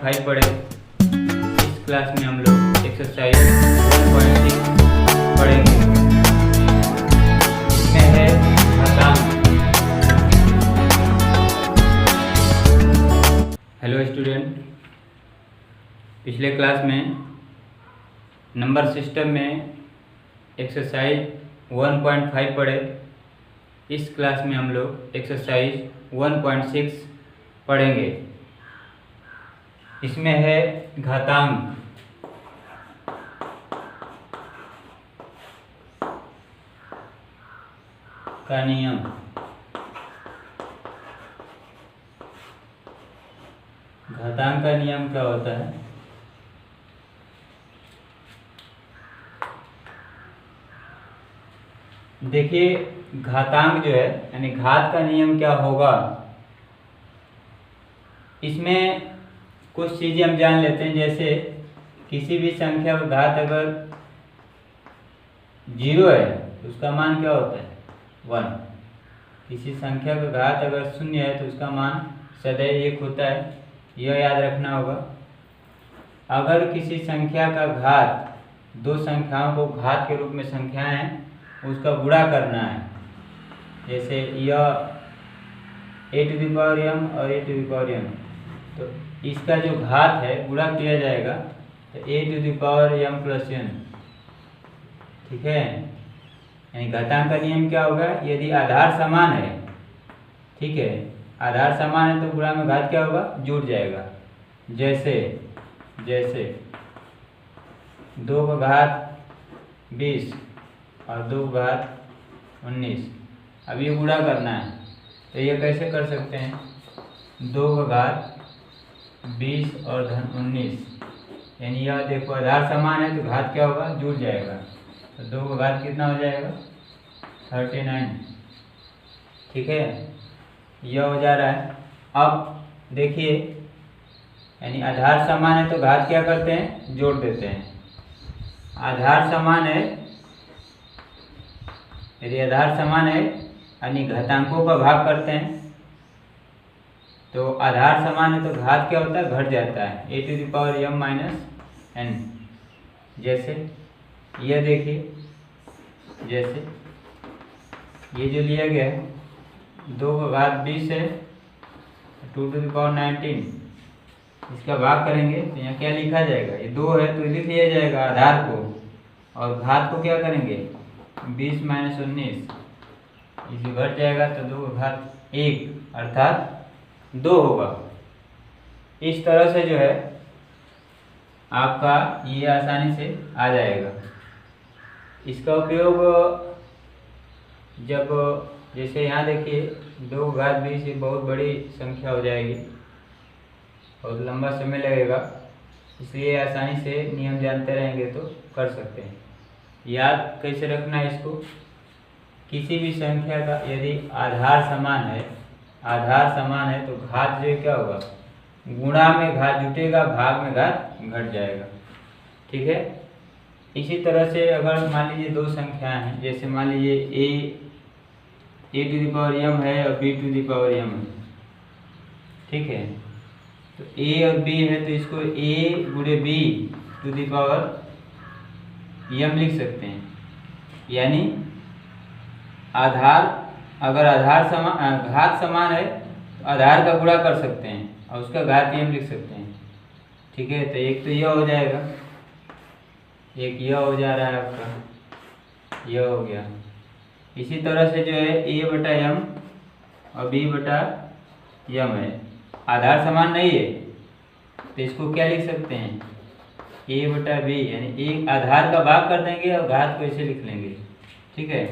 1.5 पढ़े। इस क्लास में हम लोग एक्सरसाइज 1.6 पढ़ेंगे। इसमें है घातांक। हेलो स्टूडेंट, पिछले क्लास में नंबर सिस्टम में एक्सरसाइज 1.5 पढ़े। इस क्लास में हम लोग एक्सरसाइज 1.6 पढ़ेंगे। इसमें है घातांक। का नियम। घातांक का नियम क्या होता है? देखिए, घातांक जो है यानी घात का नियम क्या होगा, इसमें कुछ चीज़ें हम जान लेते हैं। जैसे किसी भी संख्या का घात अगर 0 है तो उसका मान क्या होता है? 1। किसी संख्या का घात अगर 0 है तो उसका मान सदैव 1 होता है, यह याद रखना होगा। अगर किसी संख्या का घात, दो संख्याओं को घात के रूप में संख्याएं हैं, उसका गुणा करना है। जैसे यह a⁴m और a⁴m, तो इसका जो घात है गुणा किया जाएगा तो a⁴m + n। ठीक है, यानी घातांक का नियम क्या होगा? यदि आधार समान है, ठीक है, आधार समान है तो गुणा में घात क्या होगा? जुड़ जाएगा। जैसे 2 का घात 20 और 2 का घात 19। अब ये गुणा करना है तो ये कैसे कर सकते हैं? 2 का घात 20 और धन 19, यानी यह देखो आधार समान है तो घात क्या होगा? जुड़ जाएगा। तो 2 का घात कितना हो जाएगा? 39। ठीक है, यह हो जा रहा है। अब देखिए, यानी आधार समान है तो घात क्या करते हैं? जोड़ देते हैं। आधार समान है, यदि आधार समान है यानी घातांकों का भाग करते हैं, तो आधार समान है तो घात क्या होता है? घट जाता है, a⁴m - n। जैसे यह देखिए, जैसे ये जो लिया गया है 2 का घात 20 है, 2⁻19, इसका भाग करेंगे तो यहाँ क्या लिखा जाएगा? ये 2 है तो लिख लिया जाएगा आधार को, और घात को क्या करेंगे? 20 - 19, इसे घट जाएगा तो 2 का घात 1 अर्थात 2 होगा। इस तरह से जो है आपका ये आसानी से आ जाएगा। इसका उपयोग जब, जैसे यहाँ देखिए 2 का घात 20 एक बहुत बड़ी संख्या हो जाएगी, बहुत लंबा समय लगेगा, इसलिए आसानी से नियम जानते रहेंगे तो कर सकते हैं। याद कैसे रखना है इसको? किसी भी संख्या का यदि आधार समान है तो घात जो क्या होगा? गुणा में घात जुटेगा, भाग में घात घट जाएगा। ठीक है, इसी तरह से अगर मान लीजिए दो संख्याएं हैं, जैसे मान लीजिए a⁴m है और b⁴m है, ठीक है, तो a और b है तो इसको a × b⁴m लिख सकते हैं। यानी आधार, अगर आधार समान, घात समान है तो आधार का गुणा कर सकते हैं और उसका घात m लिख सकते हैं। ठीक है, तो एक तो यह हो जाएगा, एक यह हो जा रहा है आपका, यह हो गया। इसी तरह से जो है a/m और b/m है, आधार समान नहीं है तो इसको क्या लिख सकते हैं? a/b, यानी एक आधार का भाग कर देंगे और घात को ऐसे लिख लेंगे। ठीक है,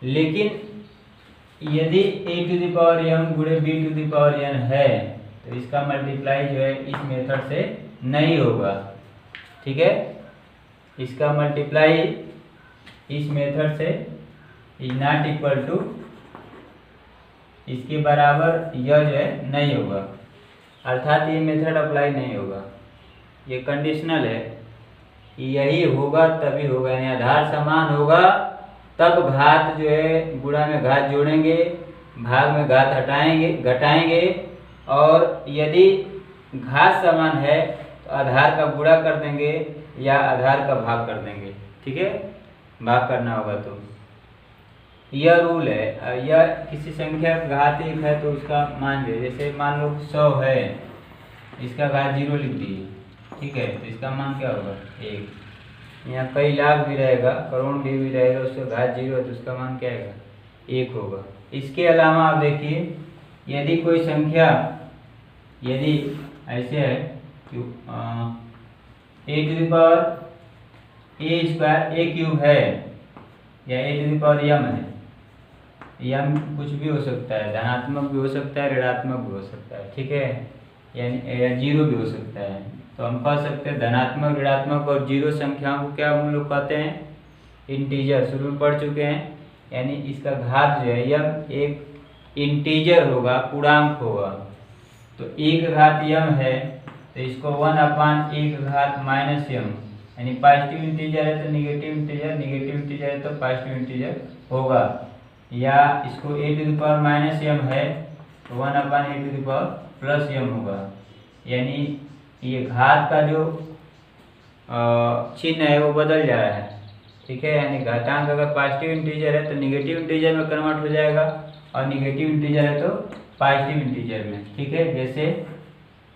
लेकिन यदि a⁴m × b⁴n है तो इसका मल्टीप्लाई जो है इस मेथड से नहीं होगा। ठीक है, इसका मल्टीप्लाई इस मेथड से इज नॉट इक्वल टू, इसके बराबर यह जो है नहीं होगा, अर्थात ये मेथड अप्लाई नहीं होगा। ये कंडीशनल है, यही होगा तभी होगा, यानी आधार समान होगा तब घात जो है गुणा में घात जोड़ेंगे, भाग में घात हटाएंगे घटाएंगे, और यदि घात समान है तो आधार का गुणा कर देंगे या आधार का भाग कर देंगे। ठीक है, भाग करना होगा तो यह रूल है। यह किसी संख्या का घात 1 है तो उसका मान ले, जैसे मान लो 100 है, इसका घात 0 लिख दिए। ठीक है, तो इसका मान क्या होगा 1। यहाँ कई लाख भी रहेगा, करोड़ भी रहेगा, उसका घात 0 है तो उसका मान क्या आएगा 1 होगा। इसके अलावा आप देखिए, यदि कोई संख्या यदि ऐसे है कि a³ है या a⁻m है, यम कुछ भी हो सकता है, धनात्मक भी हो सकता है, ऋणात्मक भी हो सकता है। ठीक है, यानी 0 भी हो सकता है। तो हम कह सकते हैं धनात्मक, ऋणात्मक और 0 संख्याओं को क्या हम लोग कहते हैं इंटीजर। शुरू में पढ़ चुके हैं, यानी इसका घात जो है यम एक इंटीजर होगा, पूर्णांक होगा। तो 1 घात यम है तो इसको 1/1 घात -m, यानी पॉजिटिव इंटीजर है तो नेगेटिव इंटीजर, नेगेटिव इंटीजर है तो पॉजिटिव इंटीजर होगा। या इसको a⁻m है तो 1/a⁻m होगा, यानी ये घात का जो चिन्ह है वो बदल जा रहा है। ठीक है, यानी घातांक अगर पॉजिटिव इंटीजर है तो नेगेटिव इंटीजर में कन्वर्ट हो जाएगा और नेगेटिव इंटीजर है तो पॉजिटिव इंटीजर में। ठीक है, जैसे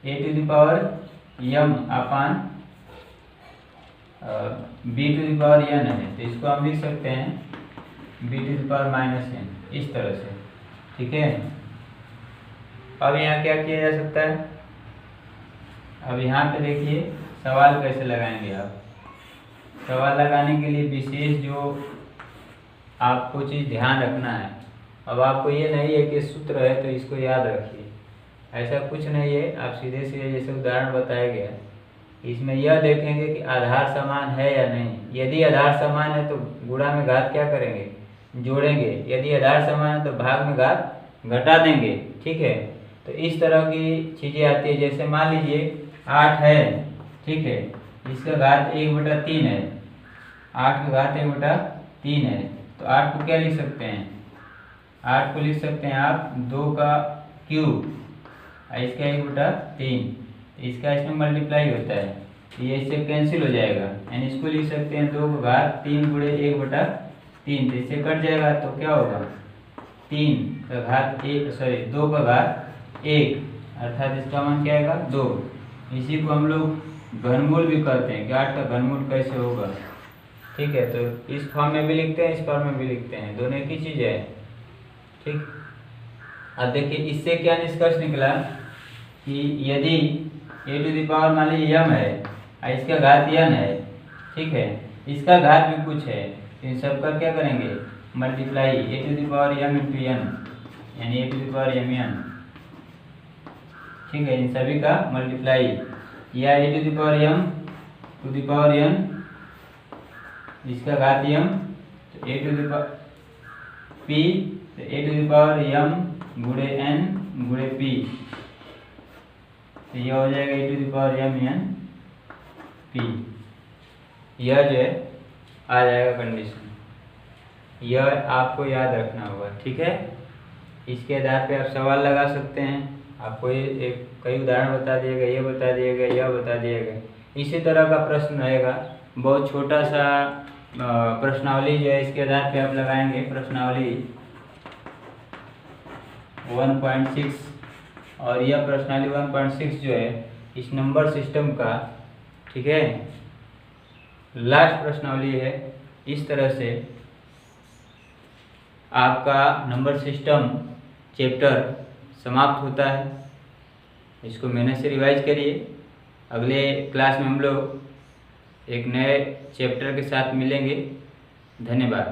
a⁻b⁴n है तो इसको हम लिख सकते हैं b⁻n इस तरह से। ठीक है, अब यहाँ क्या किया जा सकता है, अब यहाँ पे देखिए सवाल कैसे लगाएंगे आप। सवाल लगाने के लिए विशेष जो आपको चीज़ ध्यान रखना है, अब आपको ये नहीं है कि सूत्र है तो इसको याद रखिए, ऐसा कुछ नहीं है। आप सीधे सीधे जैसे उदाहरण बताया गया, इसमें यह देखेंगे कि आधार समान है या नहीं। यदि आधार समान है तो गुणा में घात क्या करेंगे जोड़ेंगे, यदि आधार समान है तो भाग में घात घटा देंगे। ठीक है, तो इस तरह की चीज़ें आती है। जैसे मान लीजिए 8 है, ठीक है, इसका घात 1/3 है, 8 का घात 1/3 है, तो 8 को क्या लिख सकते हैं, 8 को लिख सकते हैं आप 2 का क्यूब, इसका 1/3, इसका इसमें मल्टीप्लाई होता है, ये इससे कैंसिल हो जाएगा, यानी इसको लिख सकते हैं 2 का घात 3 × 1/3, तो इससे कट जाएगा तो क्या होगा 3 का घात 2 का घात 1, अर्थात इसका मान क्या आएगा 2। इसी को हम लोग घनमूल भी कहते हैं कि 8 का घनमूल कैसे होगा। ठीक है, तो इस फॉर्म में भी लिखते हैं, इस फॉर्म में भी लिखते हैं, दोनों एक ही चीज़ है। ठीक, अब देखिए इससे क्या निष्कर्ष निकला कि यदि a⁻ मान लीजिए m है और इसका घात n है, ठीक है, इसका घात भी कुछ है, इन सबका क्या करेंगे मल्टीप्लाई, a⁻m × n, यानी a⁻mn। ठीक है, इन सभी का मल्टीप्लाई, या a⁻m⁴n, इसका घात m, तो a⁻p, तो a⁻m × n × p, तो यह हो जाएगा a⁻mn p। यह जो है आ जाएगा कंडीशन, यह आपको याद रखना होगा। ठीक है, इसके आधार पे आप सवाल लगा सकते हैं, आपको ये एक कई उदाहरण बता दिएगा, ये बता दिएगा, यह बता दिएगा। इसी तरह का प्रश्न रहेगा, बहुत छोटा सा प्रश्नावली जो है इसके आधार पे आप लगाएंगे। प्रश्नावली 1.6, और यह प्रश्नावली 1.6 जो है इस नंबर सिस्टम का, ठीक है, लास्ट प्रश्नावली है। इस तरह से आपका नंबर सिस्टम चैप्टर समाप्त होता है। इसको मेहनत से रिवाइज करिए। अगले क्लास में हम लोग एक नए चैप्टर के साथ मिलेंगे। धन्यवाद।